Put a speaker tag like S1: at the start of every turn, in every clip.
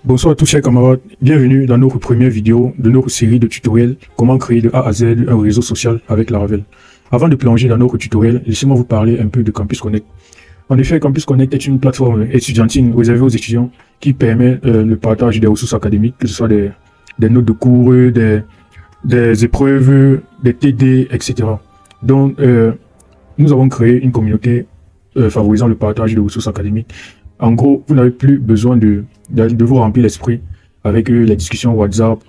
S1: Bonsoir à tous chers camarades, bienvenue dans notre première vidéo de notre série de tutoriels comment créer de A à Z un réseau social avec Laravel. Avant de plonger dans notre tutoriel, laissez-moi vous parler un peu de Campus Connect. En effet, Campus Connect est une plateforme étudiantine réservée aux étudiants qui permet le partage des ressources académiques, que ce soit des notes de cours, des épreuves, des TD, etc. Donc, nous avons créé une communauté favorisant le partage de ressources académiques. En gros, vous n'avez plus besoin de vous remplir l'esprit avec les discussions WhatsApp,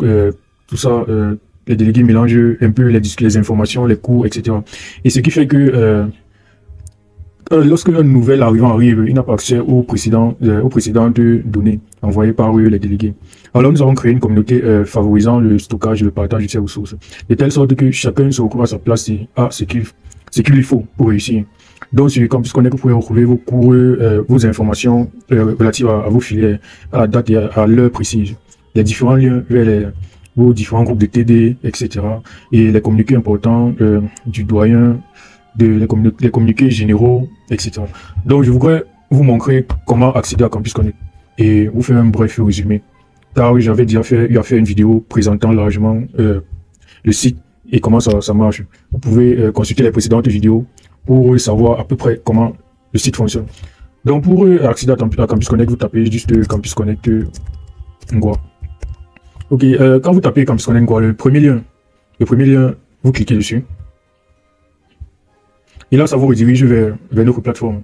S1: tout ça, les délégués mélangent un peu les informations, les cours, etc. Et ce qui fait que lorsque un nouvel arrivant arrive, il n'a pas accès aux précédentes données envoyées par les délégués. Alors nous avons créé une communauté favorisant le stockage et le partage de ces ressources, de telle sorte que chacun se retrouve à sa place et a ce qu'il lui faut pour réussir. Donc sur Campus Connect, vous pouvez retrouver vos cours, vos informations relatives à vos filières, à la date et à l'heure précise, les différents liens vers vos différents groupes de TD, etc. Et les communiqués importants du doyen, les communiqués généraux, etc. Donc je voudrais vous montrer comment accéder à Campus Connect et vous faire un bref résumé. Car j'avais déjà fait une vidéo présentant largement le site et comment ça marche. Vous pouvez consulter les précédentes vidéos pour savoir à peu près comment le site fonctionne. Donc pour accéder à Campus Connect, vous tapez juste Campus Connect Ngwa. Ok, quand vous tapez Campus Connect Ngwa, le premier lien, vous cliquez dessus. Et là, ça vous redirige vers notre plateforme.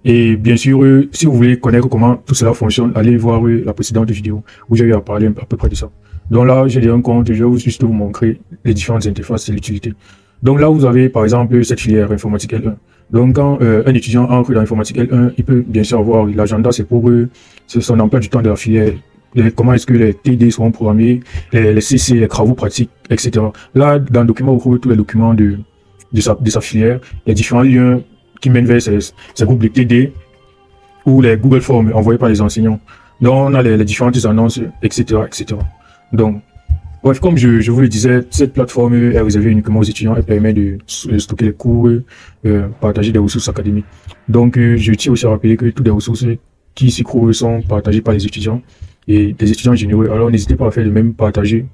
S1: Et bien sûr, si vous voulez connaître comment tout cela fonctionne, allez voir la précédente vidéo où j'ai eu à parler à peu près de ça. Donc là, j'ai déjà un compte, je vais juste vous montrer les différentes interfaces et l'utilité. Donc là, vous avez par exemple cette filière informatique L1. Donc quand un étudiant entre dans l'informatique L1, il peut bien sûr avoir l'agenda, c'est pour son emploi du temps de la filière, comment est-ce que les TD seront programmés, les CC, les travaux pratiques, etc. Là, dans le document, vous trouvez tous les documents de sa filière, les différents liens qui mènent vers ces groupes de TD ou les Google Forms envoyés par les enseignants. Donc on a les différentes annonces, etc., etc. Donc, bref, comme je vous le disais, cette plateforme est réservée uniquement aux étudiants. Elle permet de stocker les cours, partager des ressources académiques. Donc, je tiens aussi à rappeler que toutes les ressources qui s'y trouvent sont partagées par les étudiants et des étudiants généreux. Alors, n'hésitez pas à faire le même, partager,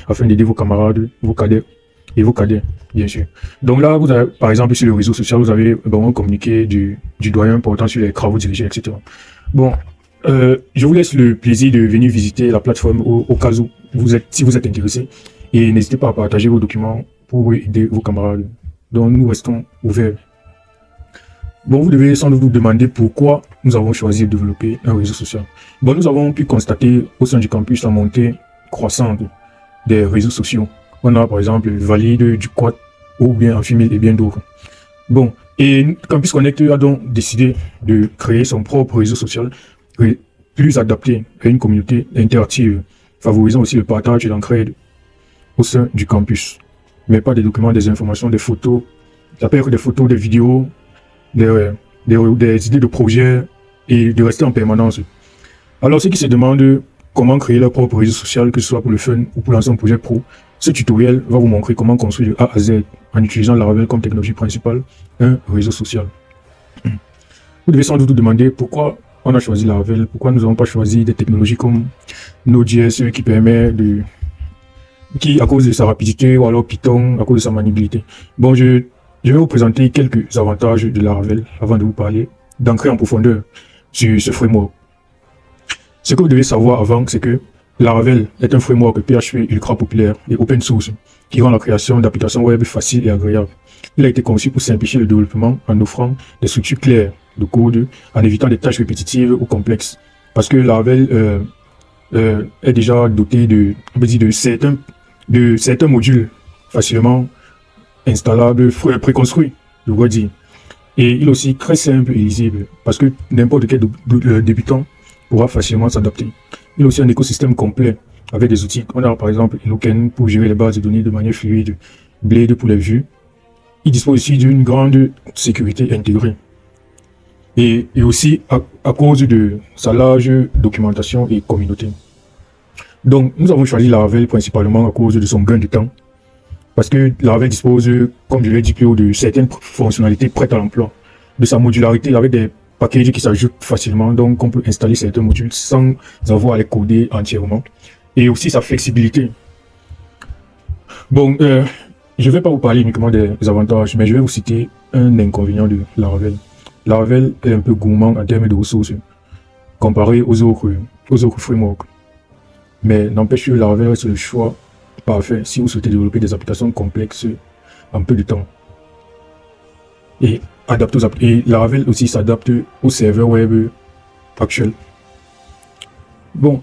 S1: afin d'aider vos camarades, vos cadets, bien sûr. Donc là, vous avez, par exemple, sur le réseau social, vous avez un communiqué du doyen portant sur les travaux dirigés, etc. Bon, je vous laisse le plaisir de venir visiter la plateforme au cas où si vous êtes intéressé. Et n'hésitez pas à partager vos documents pour aider vos camarades. Donc nous restons ouverts. Bon, vous devez sans doute vous demander pourquoi nous avons choisi de développer un réseau social. Bon, nous avons pu constater au sein du campus la montée croissante des réseaux sociaux. On a par exemple Valide, du Quad, ou bien Amphimil et bien d'autres. Bon, et Campus Connect a donc décidé de créer son propre réseau social plus adapté à une communauté interactive, favorisant aussi le partage et l'entraide au sein du campus. Mais pas des documents, des informations, des photos, ça peut être des photos, des vidéos, des idées de projets et de rester en permanence. Alors ceux qui se demandent comment créer leur propre réseau social, que ce soit pour le fun ou pour lancer un projet pro, ce tutoriel va vous montrer comment construire de A à Z en utilisant Laravel comme technologie principale, un réseau social. Vous devez sans doute vous demander pourquoi on a choisi Laravel, pourquoi nous n'avons pas choisi des technologies comme Node.js qui à cause de sa rapidité, ou alors Python à cause de sa maniabilité. Bon, je vais vous présenter quelques avantages de Laravel avant de vous parler, d'entrer en profondeur sur ce framework. Ce que vous devez savoir avant, c'est que Laravel est un framework PHP ultra populaire et open source qui rend la création d'applications web facile et agréable. Il a été conçu pour simplifier le développement en offrant des structures claires de code, en évitant des tâches répétitives ou complexes. Parce que Laravel est déjà doté de certains modules facilement installables, préconstruits, je dois dire. Et il est aussi très simple et lisible parce que n'importe quel débutant pourra facilement s'adapter. Il a aussi un écosystème complet avec des outils. On a par exemple Eloken pour gérer les bases de données de manière fluide, Blade pour les vues. Il dispose aussi d'une grande sécurité intégrée. Et aussi à cause de sa large documentation et communauté. Donc nous avons choisi Laravel principalement à cause de son gain de temps. Parce que Laravel dispose, comme je l'ai dit plus haut, de certaines fonctionnalités prêtes à l'emploi. De sa modularité avec des package qui s'ajoute facilement, donc on peut installer certains modules sans avoir à les coder entièrement. Et aussi sa flexibilité. Bon, je ne vais pas vous parler uniquement des avantages, mais je vais vous citer un inconvénient de Laravel. Laravel est un peu gourmand en termes de ressources comparé aux autres frameworks. Mais n'empêche que Laravel reste le choix parfait si vous souhaitez développer des applications complexes en peu de temps. Et Laravel aussi s'adapte aux serveurs web actuels. Bon,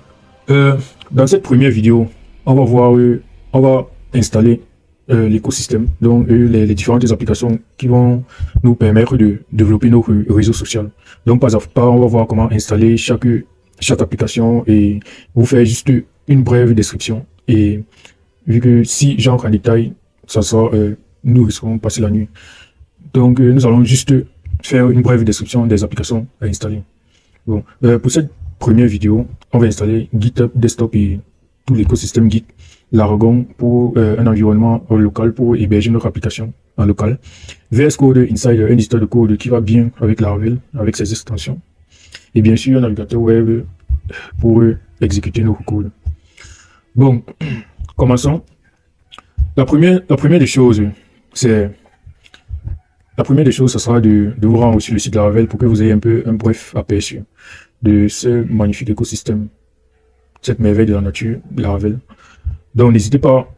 S1: dans cette première vidéo, on va installer l'écosystème, donc les différentes applications qui vont nous permettre de développer nos réseaux sociaux. Donc pas à pas, on va voir comment installer chaque application et vous faire juste une brève description. Et vu que si j'entre en détail, ça sera, nous risquons passer la nuit. Donc nous allons juste faire une brève description des applications à installer. Bon, pour cette première vidéo, on va installer GitHub Desktop et tout l'écosystème Git, Laragon pour un environnement local pour héberger notre application en local, VS Code Insider, un éditeur de code qui va bien avec Laravel, avec ses extensions, et bien sûr un navigateur web pour exécuter nos codes. Bon, commençons. La première des choses, ce sera de vous rendre sur le site Laravel pour que vous ayez un bref aperçu de ce magnifique écosystème, cette merveille de la nature, Laravel. Donc n'hésitez pas,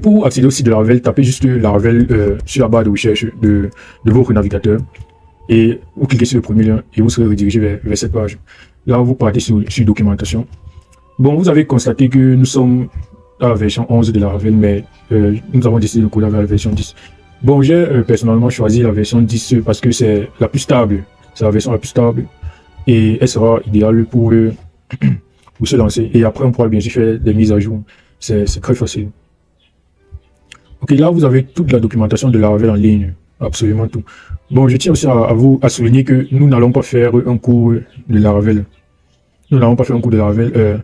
S1: pour accéder au site de Laravel, tapez juste Laravel sur la barre de recherche de votre navigateur et vous cliquez sur le premier lien et vous serez redirigé vers cette page. Là, vous partez sur documentation. Bon, vous avez constaté que nous sommes à la version 11 de Laravel, mais nous avons décidé de coder vers la version 10. Bon, j'ai personnellement choisi la version 10 parce que c'est la plus stable. C'est la version la plus stable et elle sera idéale pour se lancer. Et après, on pourra bien sûr faire des mises à jour. C'est très facile. Ok, là, vous avez toute la documentation de Laravel en ligne. Absolument tout. Bon, je tiens aussi à souligner que nous n'allons pas faire un cours de Laravel. Nous n'allons pas faire un cours de Laravel.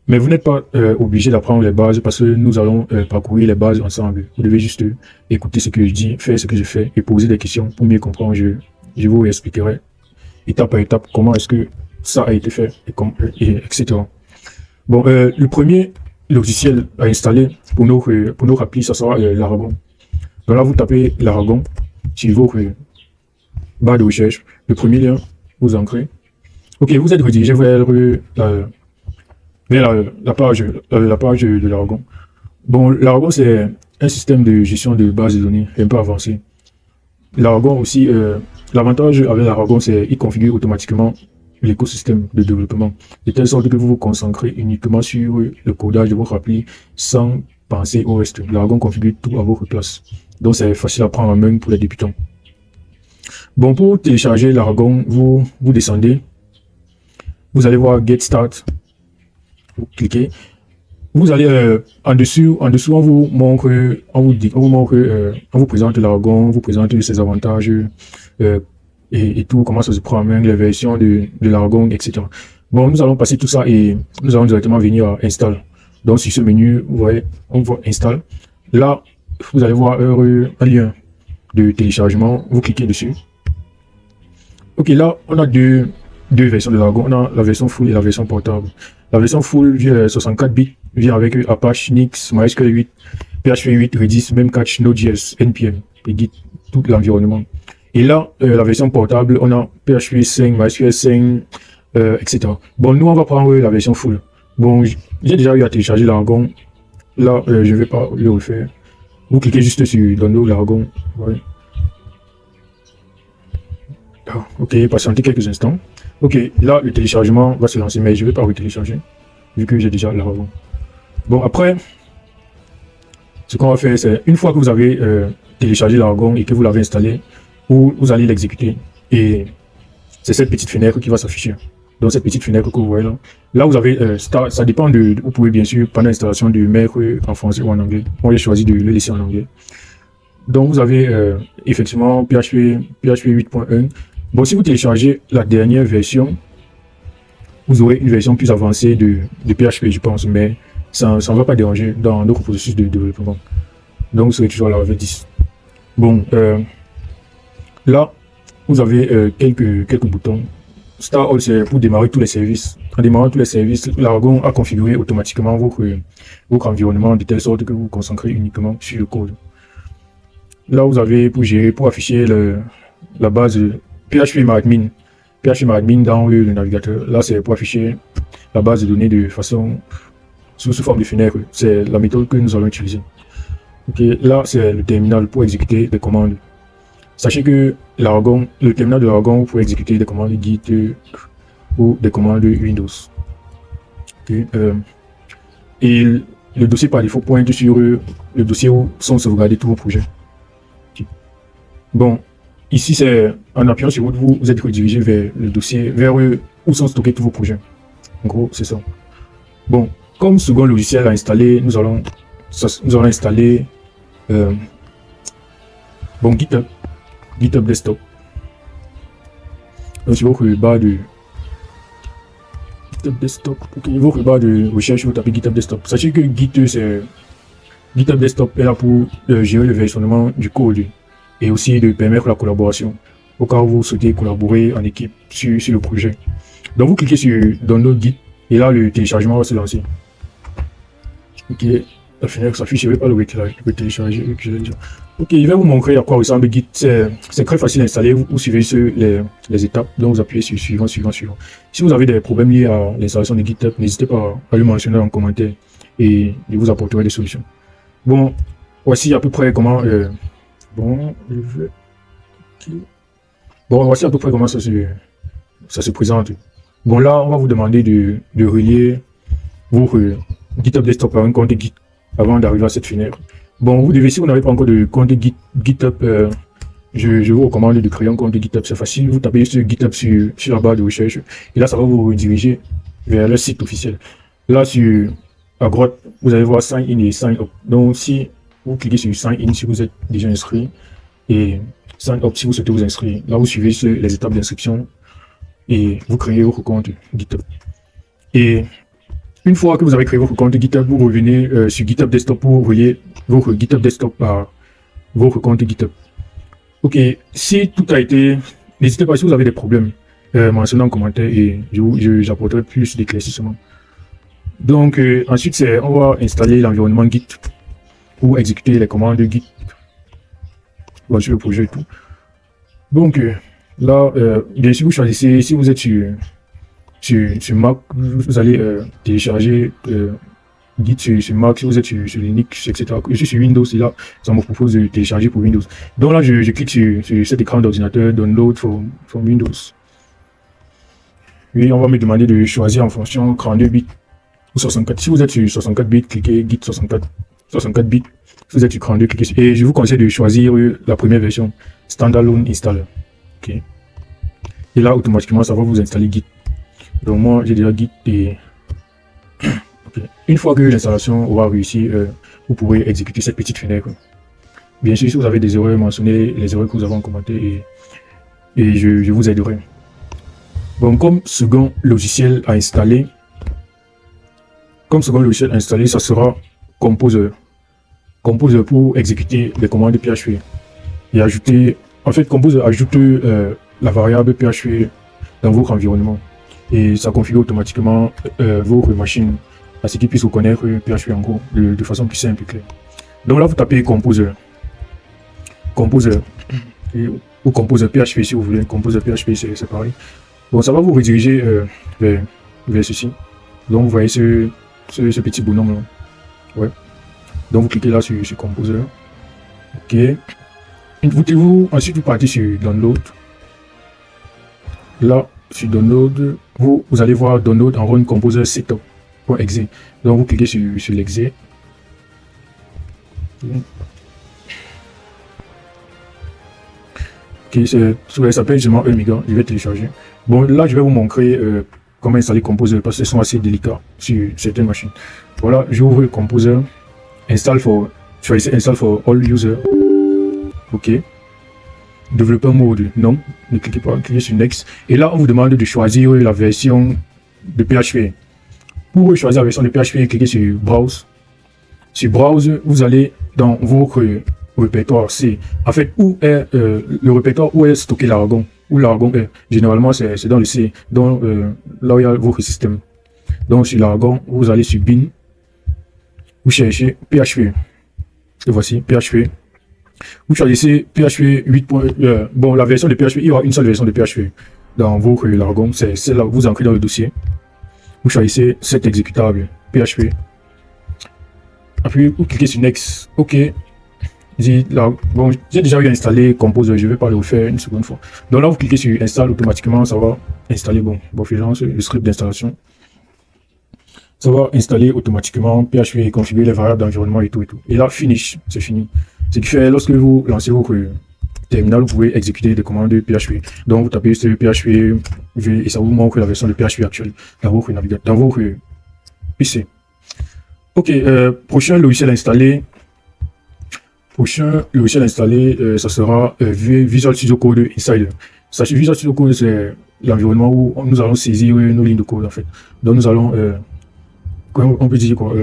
S1: Mais vous n'êtes pas obligé d'apprendre les bases parce que nous allons parcourir les bases ensemble. Vous devez juste écouter ce que je dis, faire ce que je fais et poser des questions pour mieux comprendre. Je vous expliquerai étape par étape comment est-ce que ça a été fait etc. Bon, le premier logiciel à installer pour nos applis, ça sera Laragon. Donc là, vous tapez Laragon sur votre barre de recherche. Le premier lien, vous ancrez. Ok, vous êtes redirigé vers la page de Laragon. Bon, Laragon, c'est un système de gestion de base de données un peu avancé. Laragon aussi, l'avantage avec Laragon, c'est qu'il configure automatiquement l'écosystème de développement, de telle sorte que vous vous concentrez uniquement sur le codage de votre appli sans penser au reste. Laragon configure tout à votre place. Donc c'est facile à prendre en main pour les débutants. Bon, pour télécharger Laragon, vous descendez, vous allez voir Get Start, vous cliquez, vous allez en dessous on vous montre, on vous présente Laragon, on vous présente ses avantages et tout, comment ça se prend en main, les versions de Laragon, etc. Bon, nous allons passer tout ça et nous allons directement venir à Install. Donc sur ce menu, vous voyez, on voit Install. Là, vous allez voir un lien de téléchargement, vous cliquez dessus. Ok, là, on a deux versions de Laragon, on a la version full et la version portable. La version full vient 64 bits, vient avec Apache, Nix, MySQL 8, PHP 8, Redis, Memcache, Node.js, NPM et Git, tout l'environnement. Et là, la version portable, on a PHP 5, MySQL 5, etc. Bon, nous, on va prendre la version full. Bon, j'ai déjà eu à télécharger Laragon. Là, je ne vais pas le refaire. Vous cliquez juste sur Download Laragon. Ouais. Ah, ok, patientez quelques instants. Ok, là, le téléchargement va se lancer, mais je ne vais pas retélécharger, vu que j'ai déjà Laragon. Bon, après, ce qu'on va faire, c'est, une fois que vous avez téléchargé Laragon et que vous l'avez installé, vous allez l'exécuter. Et c'est cette petite fenêtre qui va s'afficher. Donc, cette petite fenêtre que vous voyez là. Là, vous avez, ça dépend vous pouvez bien sûr, pendant l'installation, de mettre en français ou en anglais. Moi, j'ai choisi de le laisser en anglais. Donc, vous avez effectivement PHP 8.1. Bon, si vous téléchargez la dernière version, vous aurez une version plus avancée de PHP, je pense, mais ça ne va pas déranger dans notre processus de développement. Donc, vous serez toujours à la Laravel 10. Bon, là, vous avez quelques boutons. Start All, c'est pour démarrer tous les services. En démarrant tous les services, l'Aragon a configuré automatiquement votre environnement de telle sorte que vous vous concentrez uniquement sur le code. Là, vous avez pour afficher la base PHPMyAdmin. PHPMyAdmin dans le navigateur. Là, c'est pour afficher la base de données de façon sous forme de fenêtre. C'est la méthode que nous allons utiliser. Ok, là, c'est le terminal pour exécuter des commandes. Sachez que le terminal de l'Aragon, vous pouvez exécuter des commandes Git ou des commandes Windows. Okay, et le dossier par défaut pointe sur le dossier où sont sauvegardés tous vos projets. Okay. Bon, ici, c'est en appuyant sur vous êtes redirigé vers le dossier, vers où sont stockés tous vos projets. En gros, c'est ça. Bon, comme second logiciel à installer, nous allons installer GitHub Desktop. Donc, sur votre barre de GitHub Desktop, votre barre de recherche, vous tapez GitHub Desktop. Sachez que GitHub Desktop est là pour gérer le versionnement du code et aussi de permettre la collaboration au cas où vous souhaitez collaborer en équipe sur le projet. Donc, vous cliquez sur Download Git et là, le téléchargement va se lancer. Ok, la fenêtre s'affiche, je ne vais pas le télécharger. Ok, je vais vous montrer à quoi ressemble Git. C'est très facile à installer. Vous suivez les étapes, donc vous appuyez sur suivant. Si vous avez des problèmes liés à l'installation de GitHub, n'hésitez pas à le mentionner en commentaire et je vous apporterai des solutions. Bon, voici à peu près comment. Voici à peu près comment ça se présente. Bon, là, on va vous demander de relier votre GitHub Desktop à un compte Git avant d'arriver à cette fenêtre. Bon, si vous n'avez pas encore de compte GitHub, je vous recommande de créer un compte GitHub. C'est facile, vous tapez sur GitHub sur la barre de recherche et là, ça va vous rediriger vers le site officiel. Là, à droite, vous allez voir Sign In et Sign Up. Donc, si vous cliquez sur Sign In, si vous êtes déjà inscrit, et Sign Up, si vous souhaitez vous inscrire, là, vous suivez les étapes d'inscription et vous créez votre compte GitHub. Et une fois que vous avez créé votre compte GitHub, vous revenez sur GitHub Desktop pour relier votre GitHub Desktop à votre compte GitHub. Ok, si tout a été, n'hésitez pas si vous avez des problèmes, mentionnez en commentaire et j'apporterai plus d'éclaircissements. Donc ensuite, on va installer l'environnement Git pour exécuter les commandes Git sur le projet et tout. Donc là, bien sûr, vous choisissez, si vous êtes sur Mac, vous allez télécharger Git sur Mac, si vous êtes sur Linux, etc. Je suis sur Windows et là, ça me propose de télécharger pour Windows. Donc là, je clique sur cet écran d'ordinateur, Download from Windows. Oui, on va me demander de choisir en fonction 32 bits ou 64. Si vous êtes sur 64 bits, cliquez Git 64 bits. Si vous êtes sur 32, cliquez sur... Et je vous conseille de choisir la première version, Standalone Installer. Ok. Et là, automatiquement, ça va vous installer Git. Donc moi, j'ai déjà Git et... Okay. Une fois que l'installation aura réussi, vous pourrez exécuter cette petite fenêtre. Bien sûr, si vous avez des erreurs, mentionnez les erreurs que vous avez en commentaire et je vous aiderai. Bon, comme second logiciel à installer, ça sera Composer. Composer pour exécuter les commandes PHP et ajouter, en fait, Composer ajoute la variable PHP dans votre environnement et ça configure automatiquement votre machine à ce qu'il puisse reconnaître PHP en gros de façon plus simple et claire. Donc là, vous tapez Composer ou Composer PHP si vous voulez. Composer PHP, c'est pareil. Bon, ça va vous rediriger vers ceci. Donc vous voyez ce petit bonhomme là. Ouais. Donc vous cliquez là sur Composer. Ok. Ensuite vous partez sur Download. Là, sur Download, vous allez voir Download en Run Composer Setup.exe. Donc vous cliquez sur l'exe. Ok, ça s'appelle justement Amiga. Je vais télécharger. Bon, là, je vais vous montrer comment installer Composer parce qu'ils sont assez délicats sur certaines machines. Voilà, j'ouvre Composer. Choisissez Install for all users. Ok. Développeur mode, non. Ne cliquez pas, cliquez sur Next. Et là, on vous demande de choisir la version de PHP. Pour choisir la version de PHP, cliquez sur Browse. Sur Browse, vous allez dans votre répertoire. C'est en fait où est le répertoire où est stocké l'Aragon. où l'argon est. Généralement, c'est dans le C, donc, là où il y a votre système. Donc, sur l'argon, vous allez sur bin, vous cherchez PHP. Et voici PHP. Vous choisissez PHP 8. Bon, la version de PHP, il y aura une seule version de PHP dans votre l'argon, c'est celle-là, vous ancrez dans le dossier. Vous choisissez cet exécutable PHP. Après, vous cliquez sur Next. OK. Bon, j'ai déjà eu installé Compose, je ne vais pas le refaire une seconde fois. Donc là, vous cliquez sur Install, automatiquement, ça va installer, bon, le script d'installation. Ça va installer automatiquement PHP et configurer les variables d'environnement et tout et tout. Et là, Finish, c'est fini. Ce qui fait, lorsque vous lancez votre terminal, vous pouvez exécuter des commandes de PHP. Donc, vous tapez sur PHP et ça vous montre la version de PHP actuelle dans votre navigateur, dans votre PC. OK, prochain logiciel installé. Ça sera Visual Studio Code Insider. Sachez, Visual Studio Code, c'est l'environnement où nous allons saisir nos lignes de code, en fait. Donc, nous allons, on peut dire quoi,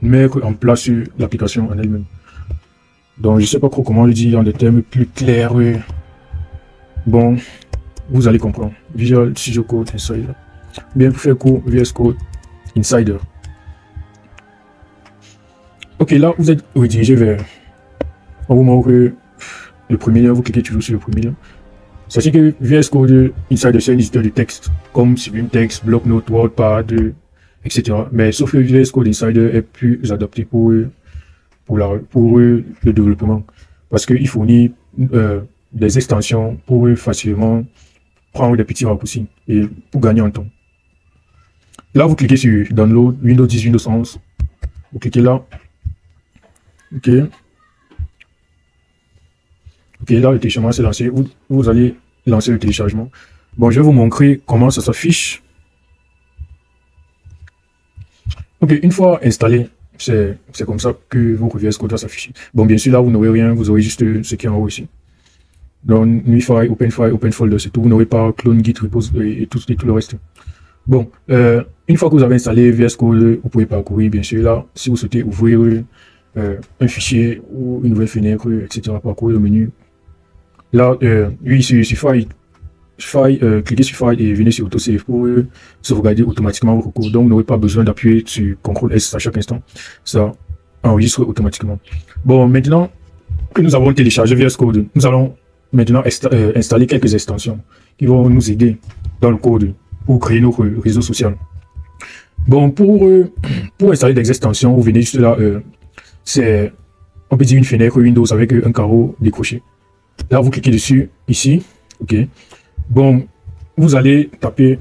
S1: mettre en place l'application en elle-même. Donc, je sais pas trop comment le dire en des termes plus clairs. Bon, vous allez comprendre. Visual Studio Code Insider. Bien, pour faire court, VS Code Insider. OK, là, vous êtes redirigé vers... On vous montre le premier lien, vous cliquez toujours sur le premier lien. Sachez que VS Code Insider, c'est un éditeur de texte, comme Sublime Text, Blocknote, WordPad, etc. Mais sauf que VS Code Insider est plus adapté pour le développement. Parce qu'il fournit des extensions pour facilement prendre des petits raccourcis et pour gagner en temps. Là, vous cliquez sur Download, Windows 10, Windows 11. Vous cliquez là. OK. OK, là, le téléchargement s'est lancé. Vous allez lancer le téléchargement. Bon, je vais vous montrer comment ça s'affiche. OK, une fois installé, c'est comme ça que votre VS Code va s'afficher. Bon, bien sûr, là, vous n'aurez rien, vous aurez juste ce qui est en haut ici. Donc, NuFile, Open Folder, c'est tout. Vous n'aurez pas clone, git, repose et tout le reste. Bon, une fois que vous avez installé VS Code, vous pouvez parcourir, bien sûr, là, si vous souhaitez ouvrir un fichier ou une nouvelle fenêtre, etc., parcourir le menu. Là, oui, sur File, cliquez sur File et venez sur Autosave pour sauvegarder automatiquement votre code. Donc, vous n'aurez pas besoin d'appuyer sur CTRL S à chaque instant. Ça enregistre automatiquement. Bon, maintenant que nous avons téléchargé VS Code, nous allons maintenant installer quelques extensions qui vont nous aider dans le code pour créer notre réseau social. Bon, pour installer des extensions, vous venez juste là, c'est, on peut dire une fenêtre Windows avec un carreau décroché. Là, vous cliquez dessus, ici, OK. Bon, vous allez taper,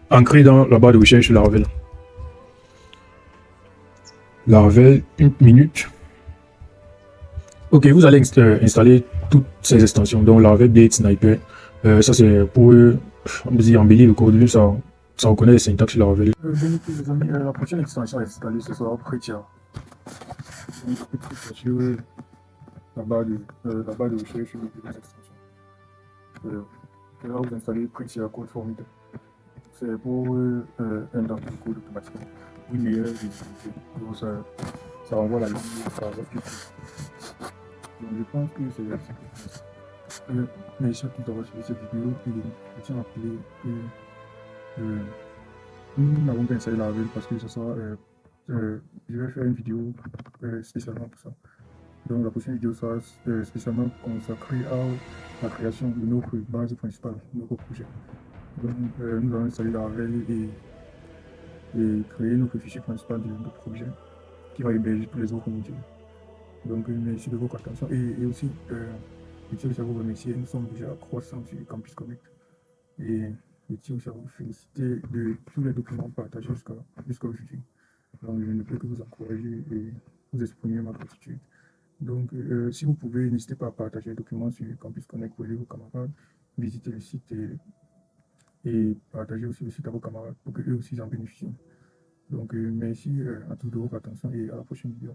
S1: ancrer dans la barre de recherche Laravel. Laravel, une minute. OK, vous allez installer toutes ces extensions, donc Laravel, Blade, Sniper. Ça, c'est pour, on peut dire, embellir le code, ça reconnaît les syntaxes Laravel. Les amis, la prochaine extension à installer, ce sera Pretia. Sur la barre de recherche des extensions. Là, vous installez Pretia Code Formateur. C'est pour indenter le code automatiquement. Une meilleure visibilité. Donc, ça envoie la ligne, ça reste plus. Donc, je pense que c'est mais surtout d'avoir suivi cette vidéo, et je tiens à rappeler que nous n'avons pas installé Laravel parce que ce sera, je vais faire une vidéo spécialement pour ça. Donc la prochaine vidéo sera spécialement consacrée à la création de notre base principale, de notre projet. Donc nous allons installer Laravel et créer notre fichier principal de notre projet qui va héberger tous les autres modules. Donc merci de votre attention et aussi je tiens aussi à vous remercier, nous sommes déjà à 300 sur Campus Connect et je tiens aussi à vous féliciter de tous les documents partagés jusqu'à aujourd'hui. Donc je ne peux que vous encourager et vous exprimer ma gratitude. Donc, si vous pouvez, n'hésitez pas à partager les documents sur Campus Connect pour vos camarades, visiter le site et partager aussi le site à vos camarades pour qu'eux aussi en bénéficient. Donc, merci à tous de votre attention et à la prochaine vidéo.